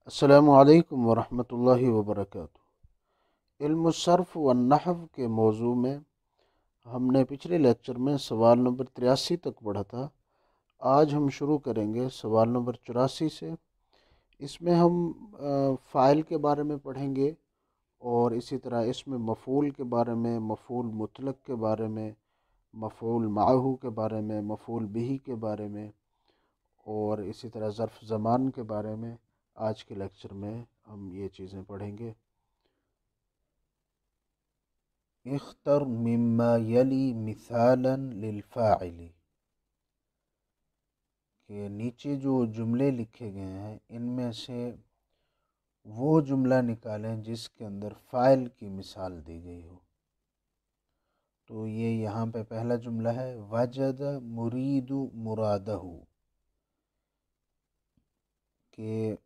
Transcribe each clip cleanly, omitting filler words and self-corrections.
السلام علیکم ورحمۃ اللہ وبرکاتہ۔ علم الصرف والنحو کے موضوع میں ہم نے پچھلے لیکچر میں سوال نمبر 83 تک پڑھا تھا۔ آج ہم شروع کریں گے سوال نمبر 84 سے۔ اس میں ہم فاعل کے بارے میں پڑھیں گے، اور اسی طرح اس میں مفعول کے بارے میں، مفعول مطلق کے بارے میں، مفعول معہ کے بارے میں، مفعول بہ کے بارے میں، اور اسی طرح ظرف زمان کے بارے میں آج کے لیکچر میں ہم یہ چیزیں پڑھیں گے۔ اختر مما یلی مثالا للفاعل، کہ نیچے جو جملے لکھے گئے ہیں ان میں سے وہ جملہ نکالیں جس کے اندر فاعل کی مثال دی گئی ہو۔ تو یہ یہاں پہ پہلا جملہ ہے، وجد مرید مرادہ، کہ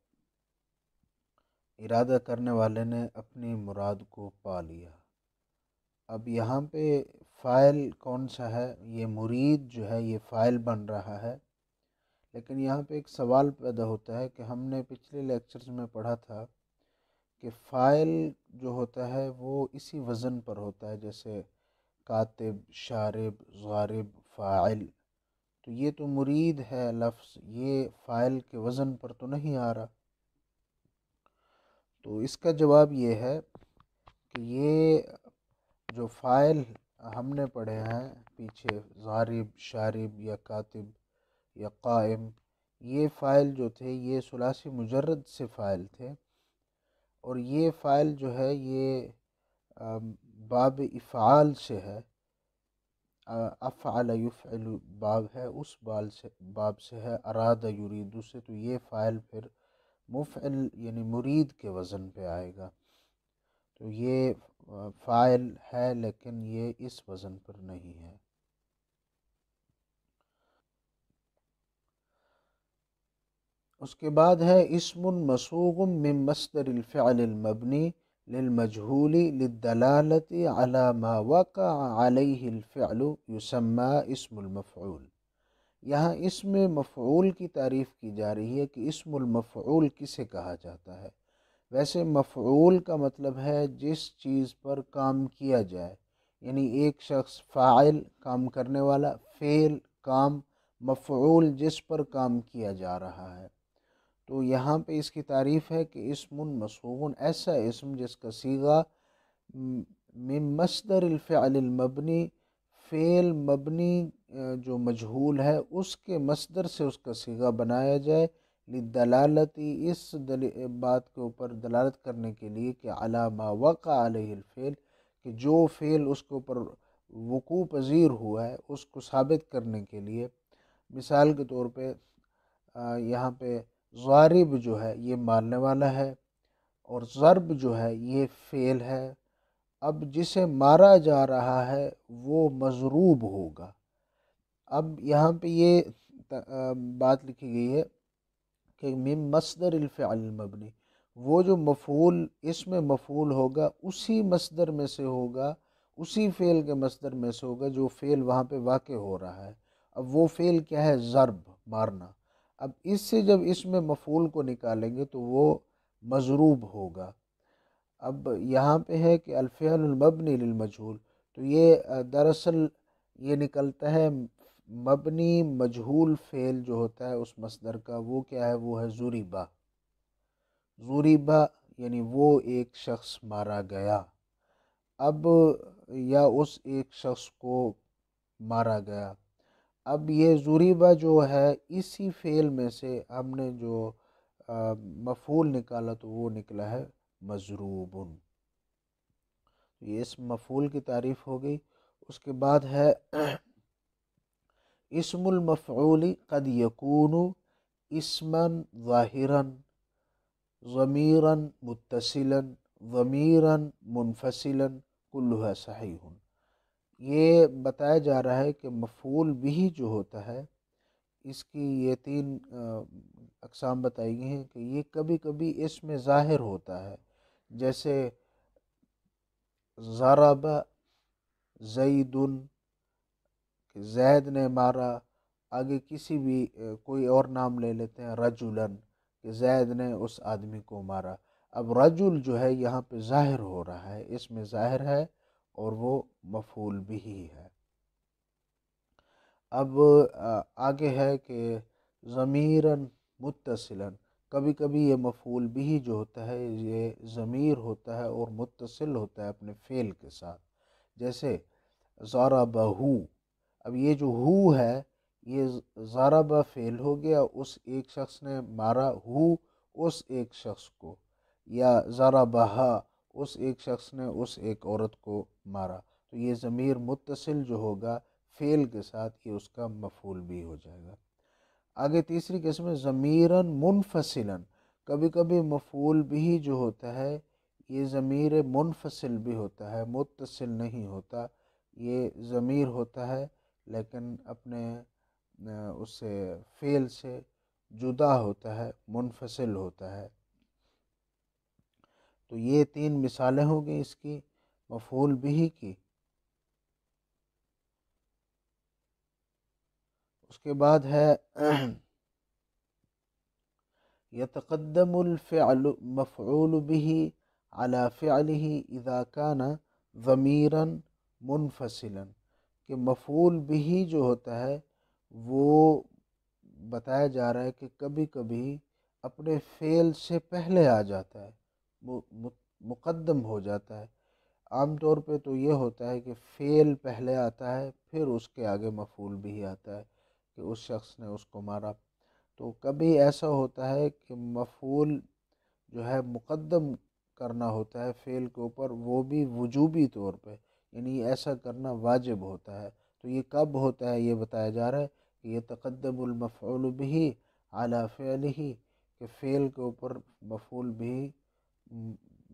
ارادہ کرنے والے نے اپنی مراد کو پا لیا۔ اب یہاں پہ فاعل کون سا ہے؟ یہ مرید جو ہے یہ فاعل بن رہا ہے، لیکن یہاں پہ ایک سوال پیدا ہوتا ہے کہ ہم نے پچھلے لیکچرز میں پڑھا تھا کہ فاعل جو ہوتا ہے وہ اسی وزن پر ہوتا ہے، جیسے کاتب، شارب، غارب، فاعل۔ تو یہ تو مرید ہے لفظ، یہ فاعل کے وزن پر تو نہیں آ رہا۔ تو اس کا جواب یہ ہے کہ یہ جو فاعل ہم نے پڑھے ہیں پیچھے، غارب، شارب یا کاتب یا قائم، یہ فاعل جو تھے یہ ثلاثی مجرد سے فاعل تھے، اور یہ فاعل جو ہے یہ باب افعال سے ہے، افعل یفعل باب ہے، اس باب سے ہے، اراد یرید سے، تو یہ فاعل پھر مفعل یعنی مرید کے وزن پہ آئے گا۔ تو یہ فاعل ہے لیکن یہ اس وزن پر نہیں ہے۔ اس کے بعد ہے اسم مسوغ من مصدر الفعل المبنی للمجهول للدلالة على ما وقع عليه الفعل يسمى اسم المفعول۔ یہاں اسم مفعول کی تعریف کی جا رہی ہے کہ اسم المفعول کسے کہا جاتا ہے۔ ویسے مفعول کا مطلب ہے جس چیز پر کام کیا جائے، یعنی ایک شخص فاعل، کام کرنے والا، فعل، کام، مفعول جس پر کام کیا جا رہا ہے۔ تو یہاں پہ اس کی تعریف ہے کہ اسم مسوغ، ایسا اسم جس کا صیغہ من مصدر الفعل المبنی، فعل مبنی جو مجہول ہے اس کے مصدر سے اس کا صیغہ بنایا جائے، للدلالتی، اس بات کے اوپر دلالت کرنے کے لیے کہ علی ما وقع علیہ الفعل، کہ جو فعل اس کے اوپر وقوع پذیر ہوا ہے اس کو ثابت کرنے کے لیے۔ مثال کے طور پہ یہاں پہ غارب جو ہے یہ مارنے والا ہے، اور ضرب جو ہے یہ فعل ہے۔ اب جسے مارا جا رہا ہے وہ مضروب ہوگا۔ اب یہاں پہ یہ بات لکھی گئی ہے کہ من مصدر الفعل المبنی، وہ جو مفعول اس میں مفعول ہوگا اسی مصدر میں سے ہوگا، اسی فعل کے مصدر میں سے ہوگا جو فعل وہاں پہ واقع ہو رہا ہے۔ اب وہ فعل کیا ہے؟ ضرب، مارنا۔ اب اس سے جب اس میں مفعول کو نکالیں گے تو وہ مضروب ہوگا۔ اب یہاں پہ ہے کہ الفعل المبنی للمجہول، تو یہ دراصل یہ نکلتا ہے مبنی مجہول فعل جو ہوتا ہے اس مصدر کا، وہ کیا ہے؟ وہ ہے ضربہ۔ ضربہ یعنی وہ ایک شخص مارا گیا۔ اب یا اس ایک شخص کو مارا گیا۔ اب یہ ضربہ جو ہے اسی فعل میں سے ہم نے جو مفعول نکالا تو وہ نکلا ہے مضروب۔ یہ اس مفعول کی تعریف ہو گئی۔ اس کے بعد ہے اسم المفعول قد یکون اسما ظاہرا، ضمیرا متصلا، ضمیرا منفصلا، کلھا صحیح۔ یہ بتایا جا رہا ہے کہ مفعول بھی جو ہوتا ہے اس کی یہ تین اقسام بتائی گئی ہیں کہ یہ کبھی کبھی اس میں ظاہر ہوتا ہے، جیسے ضرب زید، کہ زید نے مارا۔ آگے کسی بھی کوئی اور نام لے لیتے ہیں، رجلا، کہ زید نے اس آدمی کو مارا۔ اب رجل جو ہے یہاں پہ ظاہر ہو رہا ہے، اس میں ظاہر ہے اور وہ مفعول بھی ہے۔ اب آگے ہے کہ ضمیراً متصلاً، کبھی کبھی یہ مفعول بھی جو ہوتا ہے یہ ضمیر ہوتا ہے اور متصل ہوتا ہے اپنے فعل کے ساتھ، جیسے ضربہ۔ اب یہ جو ہو ہے یہ ضربہ فعل ہو گیا، اس ایک شخص نے مارا ہو اس ایک شخص کو، یا ضربہ اس ایک شخص نے اس ایک عورت کو مارا، تو یہ ضمیر متصل جو ہوگا فعل کے ساتھ یہ اس کا مفعول بھی ہو جائے گا۔ آگے تیسری قسم ہے ضمیراً منفصلاً، کبھی کبھی مفعول بھی جو ہوتا ہے یہ ضمیر منفصل بھی ہوتا ہے، متصل نہیں ہوتا، یہ ضمیر ہوتا ہے لیکن اپنے اس سے فعل سے جدا ہوتا ہے، منفصل ہوتا ہے۔ تو یہ تین مثالیں ہوں گی اس کی مفعول بھی کی۔ اس کے بعد ہے یتقدم الفعل مفعول به على فعله اذا كان ضمیرا منفصلا، کہ مفعول بھی جو ہوتا ہے وہ بتایا جا رہا ہے کہ کبھی کبھی اپنے فعل سے پہلے آ جاتا ہے، مقدم ہو جاتا ہے۔ عام طور پہ تو یہ ہوتا ہے کہ فعل پہلے آتا ہے پھر اس کے آگے مفعول بھی آتا ہے، کہ اس شخص نے اس کو مارا۔ تو کبھی ایسا ہوتا ہے کہ مفعول جو ہے مقدم کرنا ہوتا ہے فعل کے اوپر، وہ بھی وجوبی طور پہ، یعنی ایسا کرنا واجب ہوتا ہے۔ تو یہ کب ہوتا ہے یہ بتایا جا رہا ہے کہ یہ تقدم المفعول به علی فعلہ، کہ فعل کے اوپر مفعول بھی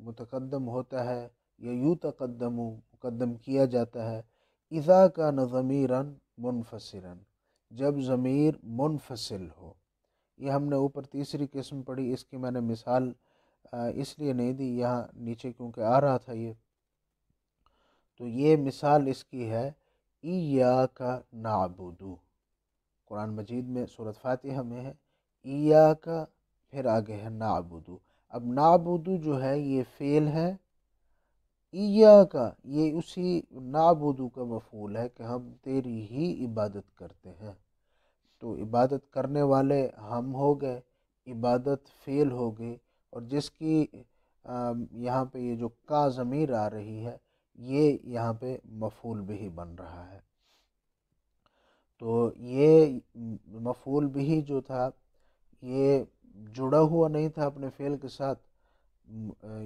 متقدم ہوتا ہے یا یوں مقدم کیا جاتا ہے اذا کان ضمیرا منفصلا، جب ضمیر منفصل ہو۔ یہ ہم نے اوپر تیسری قسم پڑھی، اس کی میں نے مثال اس لیے نہیں دی یہاں نیچے کیونکہ آ رہا تھا یہ، تو یہ مثال اس کی ہے ایاک نعبد، قرآن مجید میں سورۃ فاتحہ میں ہے ایاک، پھر آگے ہے نعبد۔ اب نعبد جو ہے یہ فعل ہے، ایاک یہ اسی نعبد کا مفعول ہے کہ ہم تیری ہی عبادت کرتے ہیں۔ تو عبادت کرنے والے ہم ہو گئے، عبادت فعل ہو گئی، اور جس کی یہاں پہ یہ جو کا ضمیر آ رہی ہے یہ یہاں پہ مفعول بھی بن رہا ہے۔ تو یہ مفعول بھی جو تھا یہ جڑا ہوا نہیں تھا اپنے فعل کے ساتھ،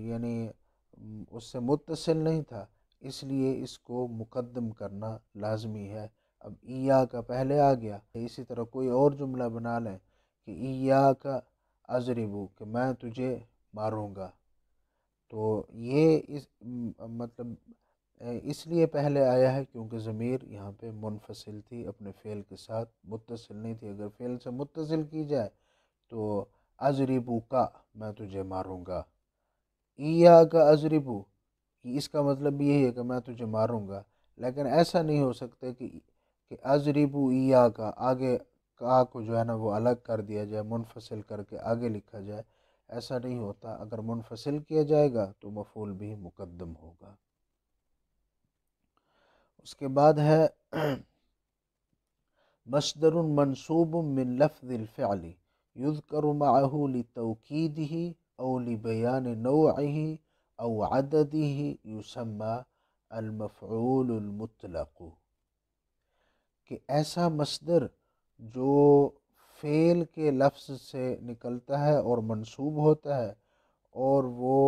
یعنی اس سے متصل نہیں تھا، اس لیے اس کو مقدم کرنا لازمی ہے۔ اب ایاک پہلے آ گیا، اسی طرح کوئی اور جملہ بنا لیں کہ ایاک اضرب، کہ میں تجھے ماروں گا، تو یہ مطلب اس لیے پہلے آیا ہے کیونکہ ضمیر یہاں پہ منفصل تھی، اپنے فعل کے ساتھ متصل نہیں تھی۔ اگر فعل سے متصل کی جائے تو اضربو کا، میں تجھے ماروں گا، ایاک اضربو، اس کا مطلب یہی ہے کہ میں تجھے ماروں گا، لیکن ایسا نہیں ہو سکتا کہ اضربو ایاک آگے کا کو جو ہے نا وہ الگ کر دیا جائے، منفصل کر کے آگے لکھا جائے، ایسا نہیں ہوتا۔ اگر منفصل کیا جائے گا تو مفعول بھی مقدم ہوگا۔ اس کے بعد ہے مصدر منصوب من لفظ الفعل يذكر معه لتوكيده او لبيان نوعه او عدده يسمى المفعول المطلق، کہ ایسا مصدر جو فعل کے لفظ سے نکلتا ہے اور منصوب ہوتا ہے اور وہ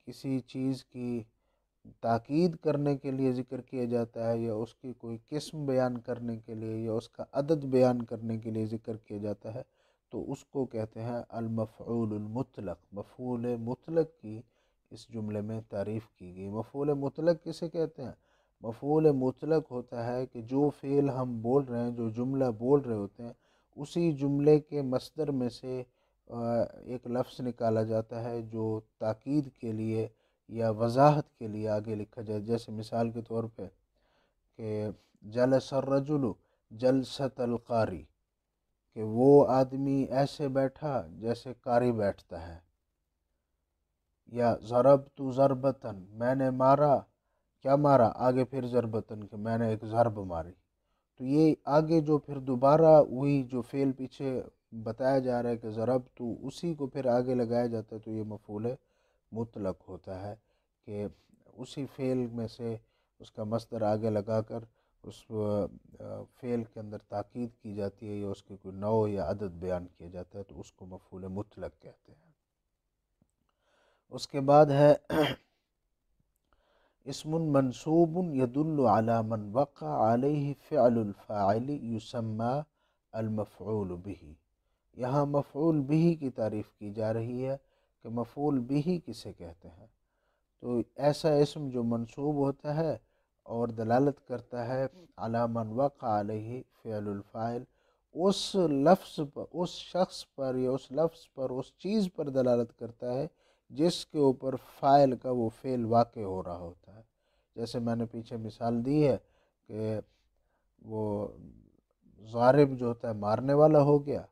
کسی چیز کی تاکید کرنے کے لیے ذکر کیا جاتا ہے، یا اس کی کوئی قسم بیان کرنے کے لیے، یا اس کا عدد بیان کرنے کے لیے ذکر کیا جاتا ہے، تو اس کو کہتے ہیں المفعول المطلق۔ مفعول مطلق کی اس جملے میں تعریف کی گئی۔ مفعول مطلق کسے کہتے ہیں؟ مفعول مطلق ہوتا ہے کہ جو فعل ہم بول رہے ہیں، جو جملہ بول رہے ہوتے ہیں، اسی جملے کے مصدر میں سے ایک لفظ نکالا جاتا ہے جو تاکید کے لیے یا وضاحت کے لیے آگے لکھا جائے۔ جیسے مثال کے طور پہ کہ جلس الرجل جلسۃ القاری، کہ وہ آدمی ایسے بیٹھا جیسے قاری بیٹھتا ہے، یا ضربت ضربتن، میں نے مارا، کیا مارا، آگے پھر ضربتن کہ میں نے ایک ضرب ماری. تو یہ آگے جو پھر دوبارہ وہی جو فعل پیچھے بتایا جا رہا ہے کہ ضرب، تو اسی کو پھر آگے لگایا جاتا ہے، تو یہ مفعول مطلق ہوتا ہے کہ اسی فعل میں سے اس کا مصدر آگے لگا کر اس فعل کے اندر تاکید کی جاتی ہے، یا اس کی کوئی نوع یا عدد بیان کیا جاتا ہے، تو اس کو مفعول مطلق کہتے ہیں. اس کے بعد ہے اسم منصوب يدل على من وقع عليه فعل الفاعل يسمى المفعول به. یہاں مفعول به کی تعریف کی جا رہی ہے کہ مفعول به کسے کہتے ہیں. تو ایسا اسم جو منصوب ہوتا ہے اور دلالت کرتا ہے علی من وقع علیہ فعل الفاعل، اس لفظ پر، اس شخص پر یا اس لفظ پر، اس چیز پر دلالت کرتا ہے جس کے اوپر فاعل کا وہ فعل واقع ہو رہا ہوتا ہے. جیسے میں نے پیچھے مثال دی ہے کہ وہ ضارب جو ہوتا ہے مارنے والا ہو گیا،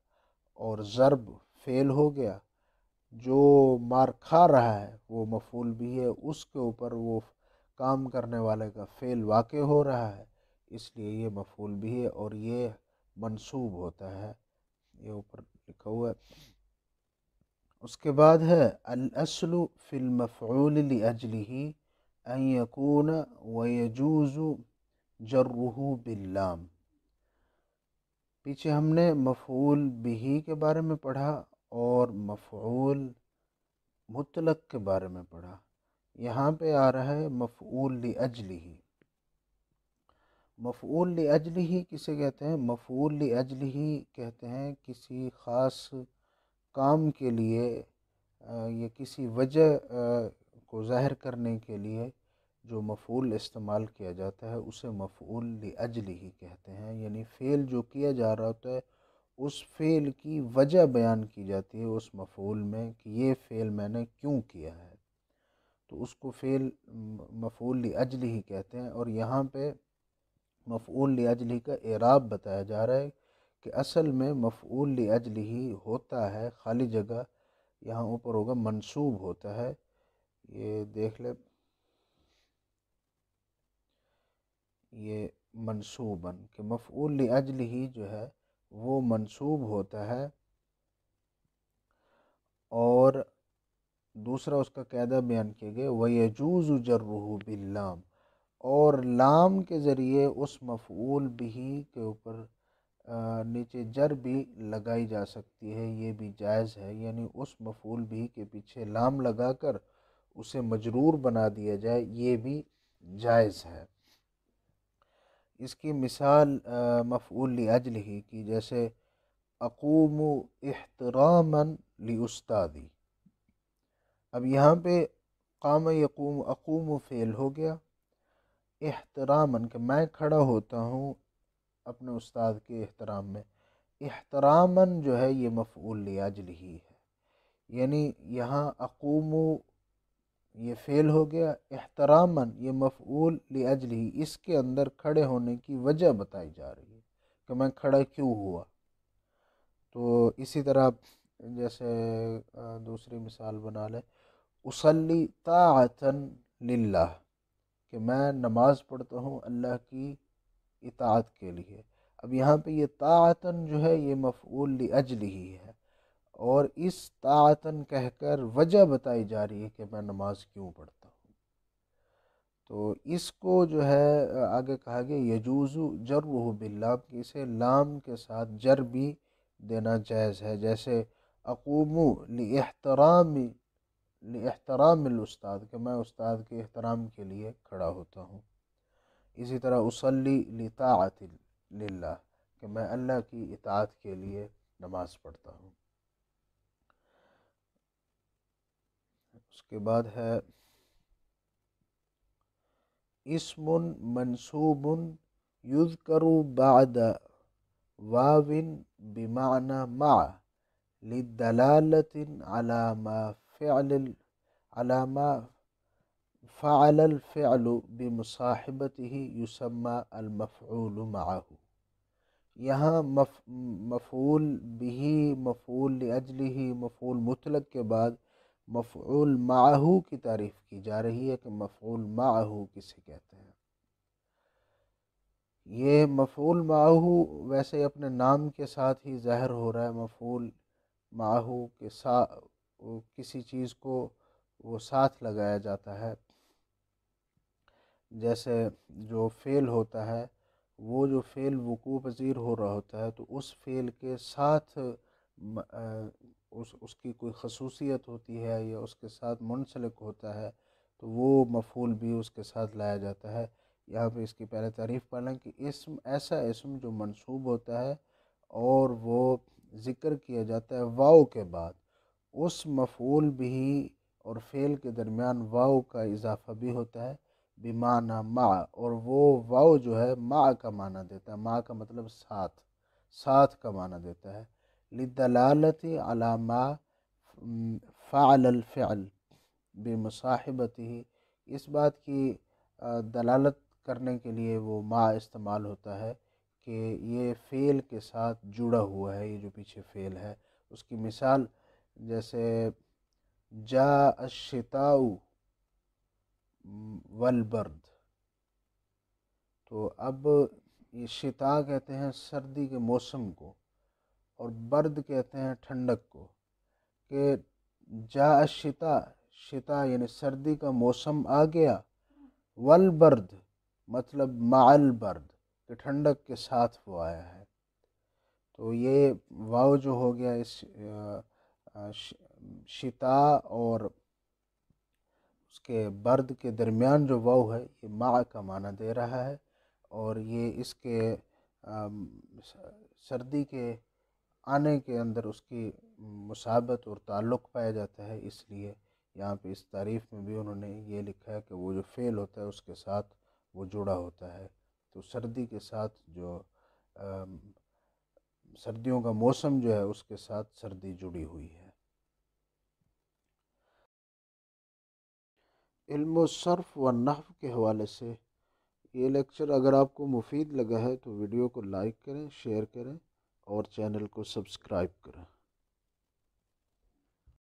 اور ضرب فعل ہو گیا. جو مار کھا رہا ہے وہ مفعول بھی ہے، اس کے اوپر وہ کام کرنے والے کا فعل واقع ہو رہا ہے، اس لیے یہ مفعول بھی ہے اور یہ منصوب ہوتا ہے. یہ اوپر لکھا ہوا ہے. اس کے بعد ہے الاصل فی المفعول لأجلہ ان یکون ویجوز جرہ باللام. پیچھے ہم نے مفعول بھی کے بارے میں پڑھا اور مفعول مطلق کے بارے میں پڑھا. یہاں پہ آ رہا ہے مفعول لأجلہ. مفعول لأجلہ کسے کہتے ہیں؟ مفعول لأجلہ کہتے ہیں کسی خاص کام کے لیے یا کسی وجہ کو ظاہر کرنے کے لیے جو مفعول استعمال کیا جاتا ہے اسے مفعول لأجلہ کہتے ہیں. یعنی فعل جو کیا جا رہا ہوتا ہے اس فعل کی وجہ بیان کی جاتی ہے اس مفعول میں کہ یہ فعل میں نے کیوں کیا ہے، تو اس کو فعل مفعول لأجلہ کہتے ہیں. اور یہاں پہ مفعول لأجلہ کا اعراب بتایا جا رہا ہے کہ اصل میں مفعول لأجلہ ہوتا ہے خالی جگہ یہاں اوپر ہوگا منصوب ہوتا ہے. یہ دیکھ لے، یہ منصوباً کہ مفعول لأجلہ جو ہے وہ منصوب ہوتا ہے. اور دوسرا اس کا قاعدہ بیان کیا گیا وَيَجُوزُ جَرُّهُ بِاللَّامِ، اور لام کے ذریعے اس مفعول بھی کے اوپر نیچے جر بھی لگائی جا سکتی ہے، یہ بھی جائز ہے. یعنی اس مفعول بھی کے پیچھے لام لگا کر اسے مجرور بنا دیا جائے، یہ بھی جائز ہے. اس کی مثال مفعول لأجلہ کی، جیسے اقوم احتراما لأستاذی. اب یہاں پہ قام یقوم، اقوم فعل ہو گیا، احتراما کہ میں کھڑا ہوتا ہوں اپنے استاد کے احترام میں. احتراما جو ہے یہ مفعول لأجلہ ہے. یعنی یہاں اقوم یہ فعل ہو گیا، احتراما یہ مفعول لأجلہ، اس کے اندر کھڑے ہونے کی وجہ بتائی جا رہی ہے کہ میں کھڑا کیوں ہوا. تو اسی طرح جیسے دوسری مثال بنا لیں اصلی طاعتا للہ کہ میں نماز پڑھتا ہوں اللہ کی اطاعت کے لیے. اب یہاں پہ یہ طاعتا جو ہے یہ مفعول لأجلہ ہے، اور اس طاعتاً کہہ کر وجہ بتائی جا رہی ہے کہ میں نماز کیوں پڑھتا ہوں. تو اس کو جو ہے آگے کہا گیا یجوز جرہ باللام، اسے لام کے ساتھ جر بھی دینا جائز ہے. جیسے اقوم لاحترام الاستاد کہ میں استاد کے احترام کے لیے کھڑا ہوتا ہوں. اسی طرح اصلی لطاعت للہ کہ میں اللہ کی اطاعت کے لیے نماز پڑھتا ہوں. اس کے بعد ہے اسم منصوب یذکر بعد واو بمعنى مع للدلالة على ما فعل الفعل بمصاحبته يسمى المفعول معه. یہاں مفعول بھی، مفعول لاجلہ، مفعول مطلق کے بعد مفعول معہ کی تعریف کی جا رہی ہے کہ مفعول معہ کسے کہتے ہیں۔ یہ مفعول معہ ویسے اپنے نام کے ساتھ ہی ظاہر ہو رہا ہے، مفعول معہ کے ساتھ کسی چیز کو وہ ساتھ لگایا جاتا ہے، جیسے جو فعل ہوتا ہے وہ جو فعل وقوع پذیر ہو رہا ہوتا ہے تو اس فعل کے ساتھ اس کی کوئی خصوصیت ہوتی ہے یا اس کے ساتھ منسلک ہوتا ہے تو وہ مفعول بھی اس کے ساتھ لایا جاتا ہے۔ یہاں پہ اس کی پہلے تعریف پڑھ لیں کہ اسم ایسا اسم جو منصوب ہوتا ہے اور وہ ذکر کیا جاتا ہے واو کے بعد، اس مفعول بھی اور فعل کے درمیان واو کا اضافہ بھی ہوتا ہے بمعنی مع، اور وہ واو جو ہے مع کا معنی دیتا ہے، مع کا مطلب ساتھ، ساتھ کا معنی دیتا ہے، للدلالت علی ما فعل الفعل بمصاحبتہ، اس بات کی دلالت کرنے کے لیے وہ مع استعمال ہوتا ہے کہ یہ فعل کے ساتھ جڑا ہوا ہے، یہ جو پیچھے فعل ہے۔ اس کی مثال جیسے جاء الشتاء والبرد، تو اب یہ شتاء کہتے ہیں سردی کے موسم کو اور برد کہتے ہیں ٹھنڈک کو، کہ جاء الشتاء، شتاء یعنی سردی کا موسم آ گیا، والبرد مطلب مع البرد کہ ٹھنڈک کے ساتھ وہ آیا ہے۔ تو یہ واو جو ہو گیا اس شتاء اور اس کے برد کے درمیان جو واو ہے یہ مع کا معنی دے رہا ہے، اور یہ اس کے سردی کے آنے کے اندر اس کی مصاحبت اور تعلق پایا جاتا ہے، اس لیے یہاں پہ اس تعریف میں بھی انہوں نے یہ لکھا ہے کہ وہ جو فعل ہوتا ہے اس کے ساتھ وہ جڑا ہوتا ہے، تو سردی کے ساتھ جو سردیوں کا موسم جو ہے اس کے ساتھ سردی جڑی ہوئی ہے۔ علم الصرف و نحو کے حوالے سے یہ لیکچر اگر آپ کو مفید لگا ہے تو ویڈیو کو لائک کریں، شیئر کریں اور چینل کو سبسکرائب کریں۔